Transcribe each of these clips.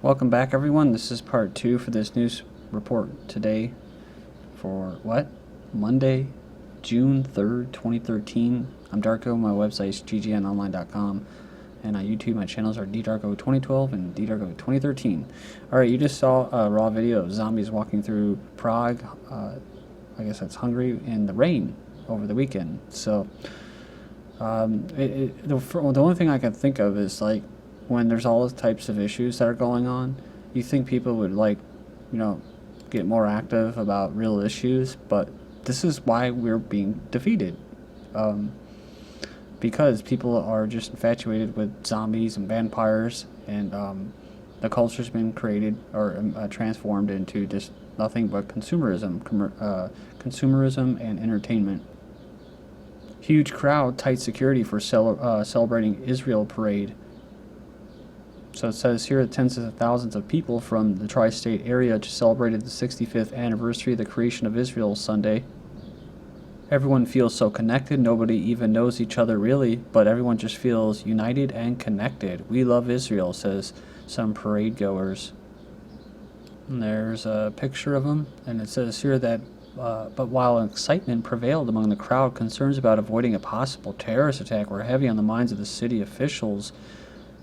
Welcome back, everyone. This is part 2 for this news report today for Monday, June 3rd, 2013. I'm Darko. My website is ggnonline.com, and on YouTube my channels are ddarko2012 and ddarko2013. Alright, you just saw a raw video of zombies walking through Prague, I guess that's Hungary, in the rain over the weekend. So the only thing I can think of is, like, when there's all those types of issues that are going on, you think people would, get more active about real issues, but this is why we're being defeated. Because people are just infatuated with zombies and vampires, and the culture's been created or transformed into just nothing but consumerism and entertainment. Huge crowd, tight security for celebrating Israel parade. So it says here that tens of thousands of people from the tri-state area just celebrated the 65th anniversary of the creation of Israel Sunday. Everyone feels so connected, nobody even knows each other really, but everyone just feels united and connected. We love Israel, says some parade goers. And there's a picture of them, and it says here that, but while excitement prevailed among the crowd, concerns about avoiding a possible terrorist attack were heavy on the minds of the city officials.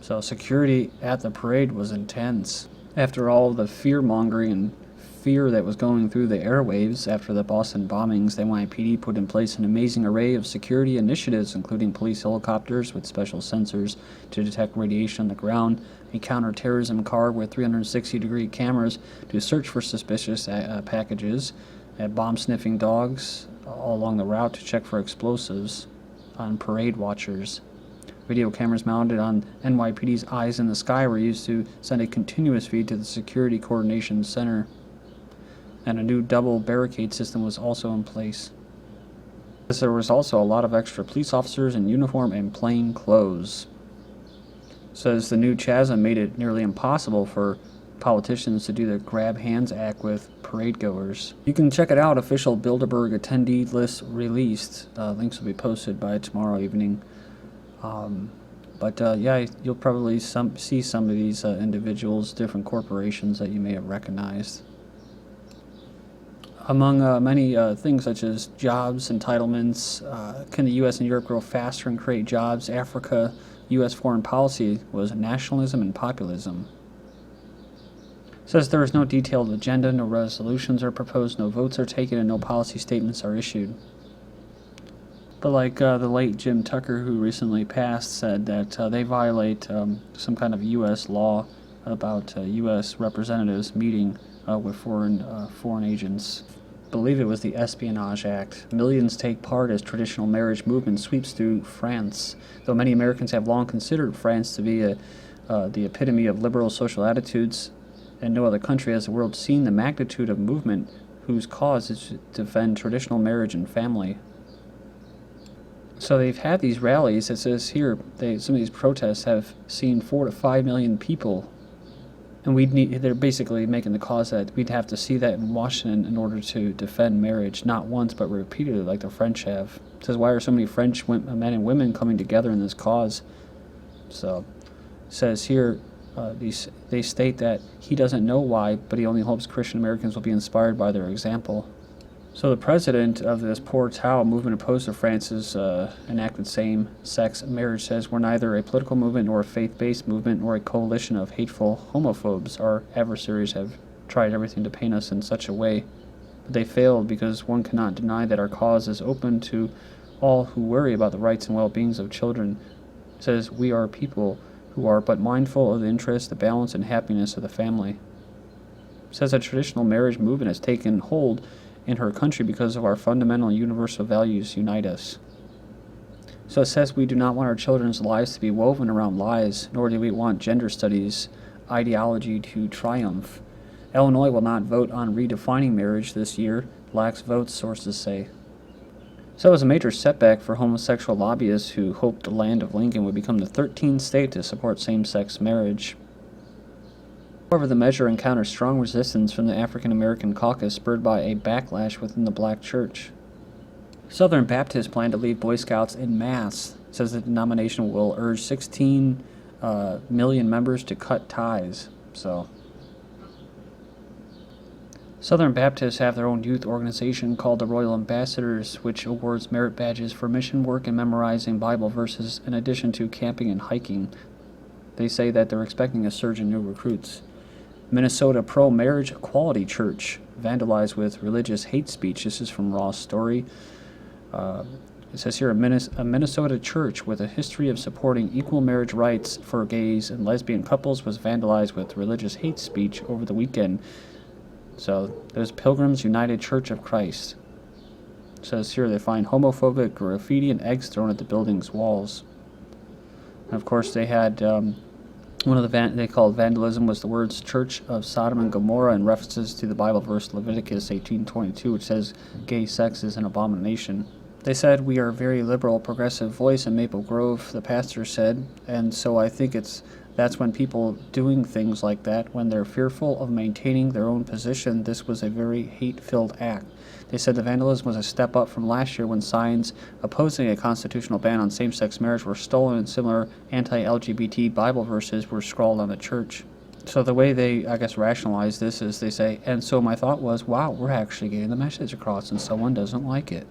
So security at the parade was intense. After all the fear-mongering and fear that was going through the airwaves after the Boston bombings, the NYPD put in place an amazing array of security initiatives, including police helicopters with special sensors to detect radiation on the ground, a counter-terrorism car with 360-degree cameras to search for suspicious packages, bomb-sniffing dogs all along the route to check for explosives on parade watchers. Video cameras mounted on NYPD's Eyes in the Sky were used to send a continuous feed to the Security Coordination Center, and a new double barricade system was also in place. There was also a lot of extra police officers in uniform and plain clothes. Says the new chasm made it nearly impossible for politicians to do the grab hands act with parade goers. You can check it out. Official Bilderberg attendee list released. Links will be posted by tomorrow evening. Yeah, you'll probably see some of these individuals, different corporations that you may have recognized. Among many things such as jobs, entitlements, can the U.S. and Europe grow faster and create jobs? Africa, U.S. foreign policy was nationalism and populism. Says there is no detailed agenda, no resolutions are proposed, no votes are taken, and no policy statements are issued. But like the late Jim Tucker, who recently passed, said that they violate some kind of U.S. law about U.S. representatives meeting with foreign agents. I believe it was the Espionage Act. Millions take part as traditional marriage movement sweeps through France. Though many Americans have long considered France to be the epitome of liberal social attitudes, and no other country has the world seen the magnitude of movement whose cause is to defend traditional marriage and family. So they've had these rallies. It says here some of these protests have seen 4 to 5 million people, and they're basically making the cause that we'd have to see that in Washington in order to defend marriage, not once but repeatedly, like the French have. It says, why are so many French men and women coming together in this cause? So it says here they state that he doesn't know why, but he only hopes Christian Americans will be inspired by their example. So the president of this Pour Tao movement opposed to France's enacted same-sex marriage says, we're neither a political movement nor a faith-based movement nor a coalition of hateful homophobes. Our adversaries have tried everything to paint us in such a way, but they failed because one cannot deny that our cause is open to all who worry about the rights and well-beings of children. It says we are people who are but mindful of the interest, the balance, and happiness of the family. It says a traditional marriage movement has taken hold in her country because of our fundamental universal values unite us. So it says we do not want our children's lives to be woven around lies, nor do we want gender studies ideology to triumph. Illinois will not vote on redefining marriage this year, lacks votes, sources say. So it was a major setback for homosexual lobbyists who hoped the land of Lincoln would become the 13th state to support same-sex marriage. However, the measure encountered strong resistance from the African American caucus, spurred by a backlash within the black church. Southern Baptists plan to leave Boy Scouts in Masse. It says the denomination will urge 16 million members to cut ties. So Southern Baptists have their own youth organization called the Royal Ambassadors, which awards merit badges for mission work and memorizing Bible verses in addition to camping and hiking. They say that they're expecting a surge in new recruits. Minnesota Pro-Marriage Equality Church, vandalized with religious hate speech. This is from Raw's Story. It says here, a Minnesota church with a history of supporting equal marriage rights for gays and lesbian couples was vandalized with religious hate speech over the weekend. So there's Pilgrims United Church of Christ. It says here they find homophobic graffiti and eggs thrown at the building's walls. And of course they had one of the they called vandalism was the words Church of Sodom and Gomorrah and references to the Bible verse Leviticus 18:22, which says gay sex is an abomination. They said, "We are a very liberal, progressive voice in Maple Grove," the pastor said, and so I think that's when people doing things like that, when they're fearful of maintaining their own position, this was a very hate-filled act. They said the vandalism was a step up from last year when signs opposing a constitutional ban on same-sex marriage were stolen and similar anti-LGBT Bible verses were scrawled on the church. So the way they, I guess, rationalize this is they say, and so my thought was, wow, we're actually getting the message across and someone doesn't like it.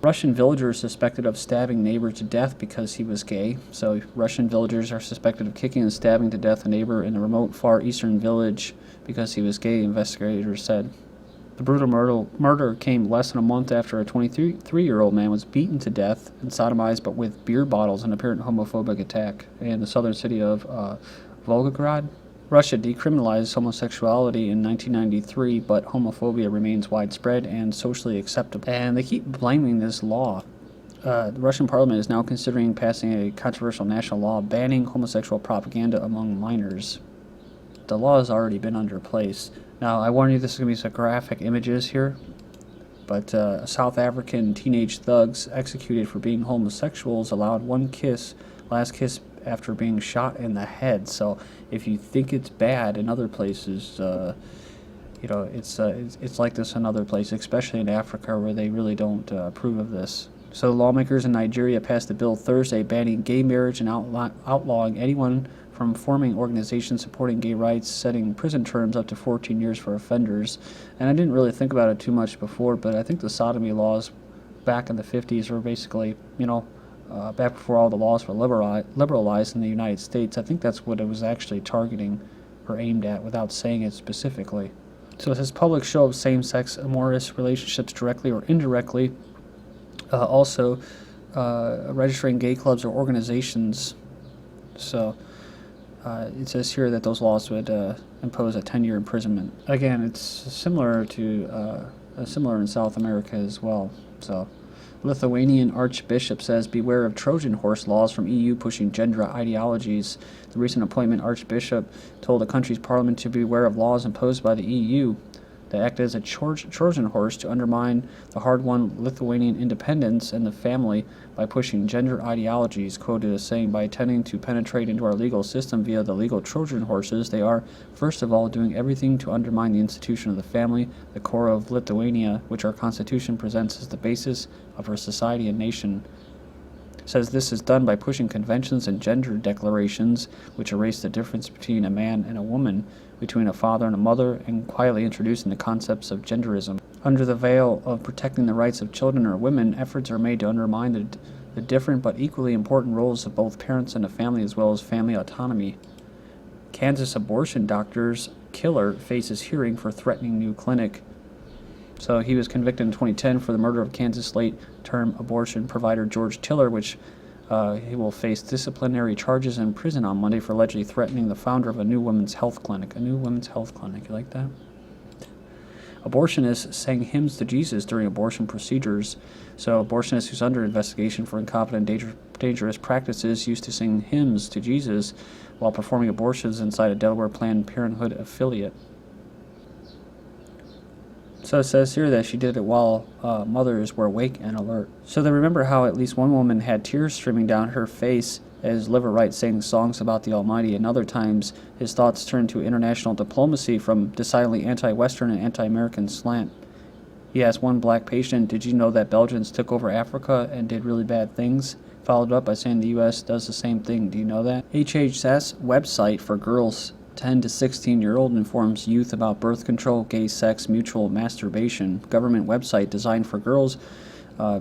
Russian villagers suspected of stabbing neighbor to death because he was gay. So Russian villagers are suspected of kicking and stabbing to death a neighbor in a remote Far Eastern village because he was gay, investigators said. The brutal murder came less than a month after a 23-year-old man was beaten to death and sodomized but with beer bottles in an apparent homophobic attack in the southern city of Volgograd. Russia decriminalized homosexuality in 1993, but homophobia remains widespread and socially acceptable. And they keep blaming this law. The Russian parliament is now considering passing a controversial national law banning homosexual propaganda among minors. The law has already been under place. Now, I warn you, this is going to be some graphic images here, but South African teenage thugs executed for being homosexuals allowed one last kiss after being shot in the head. So if you think it's bad in other places, it's like this in other places, especially in Africa where they really don't approve of this. So lawmakers in Nigeria passed a bill Thursday banning gay marriage and outlawing anyone from forming organizations supporting gay rights, setting prison terms up to 14 years for offenders. And I didn't really think about it too much before, but I think the sodomy laws back in the 50s were basically, back before all the laws were liberalized in the United States. I think that's what it was actually targeting or aimed at without saying it specifically. So it says public show of same-sex amorous relationships directly or indirectly. Also, registering gay clubs or organizations. So it says here that those laws would impose a 10-year imprisonment. Again, it's similar in South America as well. So Lithuanian archbishop says, beware of Trojan Horse laws from EU pushing gender ideologies. The recent appointment archbishop told the country's parliament to beware of laws imposed by the EU that act as a Trojan horse to undermine the hard-won Lithuanian independence and the family by pushing gender ideologies, quoted as saying, by attempting to penetrate into our legal system via the legal Trojan horses, they are, first of all, doing everything to undermine the institution of the family, the core of Lithuania, which our constitution presents as the basis of our society and nation. Says this is done by pushing conventions and gender declarations which erase the difference between a man and a woman, between a father and a mother, and quietly introducing the concepts of genderism. Under the veil of protecting the rights of children or women, efforts are made to undermine the different but equally important roles of both parents and a family as well as family autonomy. Kansas abortion doctor's killer faces hearing for threatening new clinic. So he was convicted in 2010 for the murder of Kansas late-term abortion provider George Tiller, which he will face disciplinary charges in prison on Monday for allegedly threatening the founder of a new women's health clinic. A new women's health clinic, you like that? Abortionists sang hymns to Jesus during abortion procedures. So abortionists who's under investigation for incompetent, dangerous practices used to sing hymns to Jesus while performing abortions inside a Delaware Planned Parenthood affiliate. So it says here that she did it while mothers were awake and alert. So they remember how at least one woman had tears streaming down her face as Liver Wright sang songs about the Almighty, and other times his thoughts turned to international diplomacy from decidedly anti-Western and anti-American slant. He asked one black patient, did you know that Belgians took over Africa and did really bad things? Followed up by saying the U.S. does the same thing. Do you know that? HHS website for girls 10 to 16-year-old informs youth about birth control, gay sex, mutual masturbation. Government website designed for girls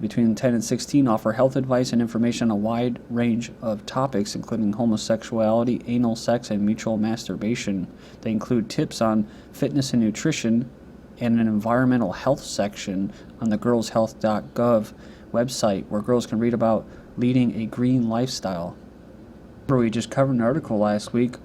between 10 and 16 offer health advice and information on a wide range of topics, including homosexuality, anal sex, and mutual masturbation. They include tips on fitness and nutrition and an environmental health section on the girlshealth.gov website, where girls can read about leading a green lifestyle. We just covered an article last week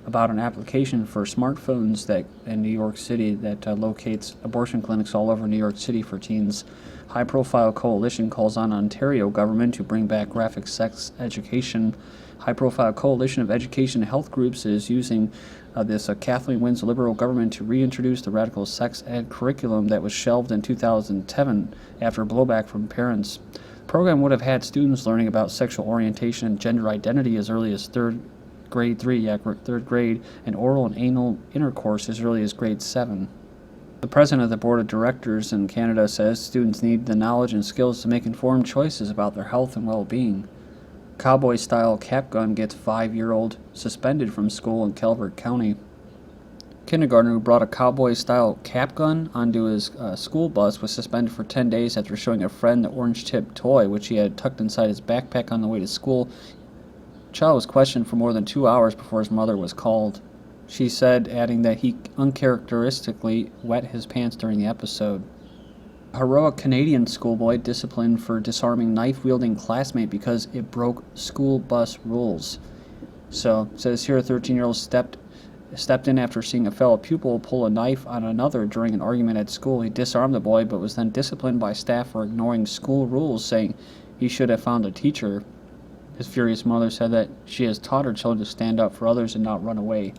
about an application for smartphones that in New York City that locates abortion clinics all over New York City for teens. High-profile coalition calls on Ontario government to bring back graphic sex education. High-profile coalition of education and health groups is using this Kathleen Wynne's Liberal government to reintroduce the radical sex ed curriculum that was shelved in 2007 after blowback from parents. The program would have had students learning about sexual orientation and gender identity as early as third grade, and oral and anal intercourse as early as grade 7. The president of the board of directors in Canada says students need the knowledge and skills to make informed choices about their health and well-being. Cowboy-style cap gun gets 5-year-old suspended from school in Calvert County. Kindergartner who brought a cowboy-style cap gun onto his school bus was suspended for 10 days after showing a friend the orange-tipped toy, which he had tucked inside his backpack on the way to school. The child was questioned for more than 2 hours before his mother was called. She said, adding that he uncharacteristically wet his pants during the episode. A heroic Canadian schoolboy disciplined for disarming knife-wielding classmate because it broke school bus rules. So, it says here a 13-year-old stepped in after seeing a fellow pupil pull a knife on another during an argument at school. He disarmed the boy, but was then disciplined by staff for ignoring school rules, saying he should have found a teacher. His furious mother said that she has taught her children to stand up for others and not run away.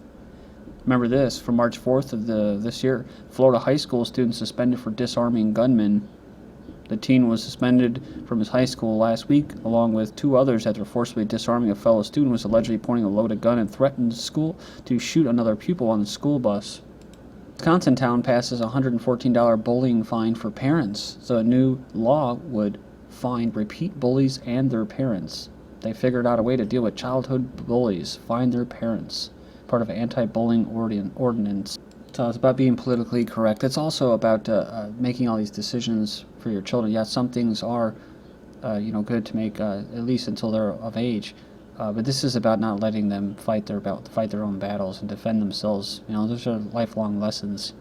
Remember this, from March 4th of this year, Florida high school student suspended for disarming gunmen. The teen was suspended from his high school last week, along with 2 others after forcibly disarming a fellow student who was allegedly pointing a loaded gun and threatened the school to shoot another pupil on the school bus. Wisconsin town passes a $114 bullying fine for parents. So a new law would fine repeat bullies and their parents. They figured out a way to deal with childhood bullies, fine their parents. Part of an anti-bullying ordinance. So it's about being politically correct. It's also about making all these decisions for your children. Yeah, some things are, good to make at least until they're of age. But this is about not letting them fight their own battles and defend themselves. Those are lifelong lessons.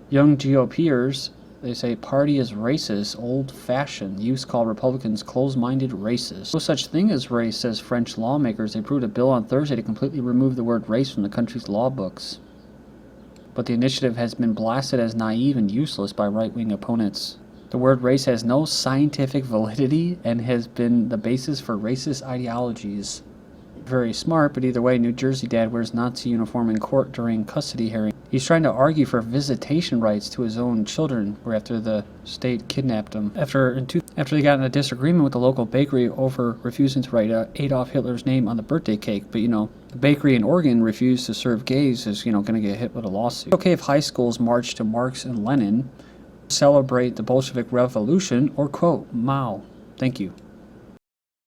Young GOPers, they say party is racist, old-fashioned. Youths call Republicans close-minded racists. No such thing as race, says French lawmakers. They approved a bill on Thursday to completely remove the word race from the country's law books. But the initiative has been blasted as naive and useless by right-wing opponents. The word race has no scientific validity and has been the basis for racist ideologies. Very smart, but either way, New Jersey dad wears Nazi uniform in court during custody hearing. He's trying to argue for visitation rights to his own children, where after the state kidnapped him. After they got in a disagreement with the local bakery over refusing to write Adolf Hitler's name on the birthday cake. But, the bakery in Oregon refused to serve gays is, going to get hit with a lawsuit. It's okay if high schools march to Marx and Lenin, celebrate the Bolshevik Revolution, or quote Mao. Thank you.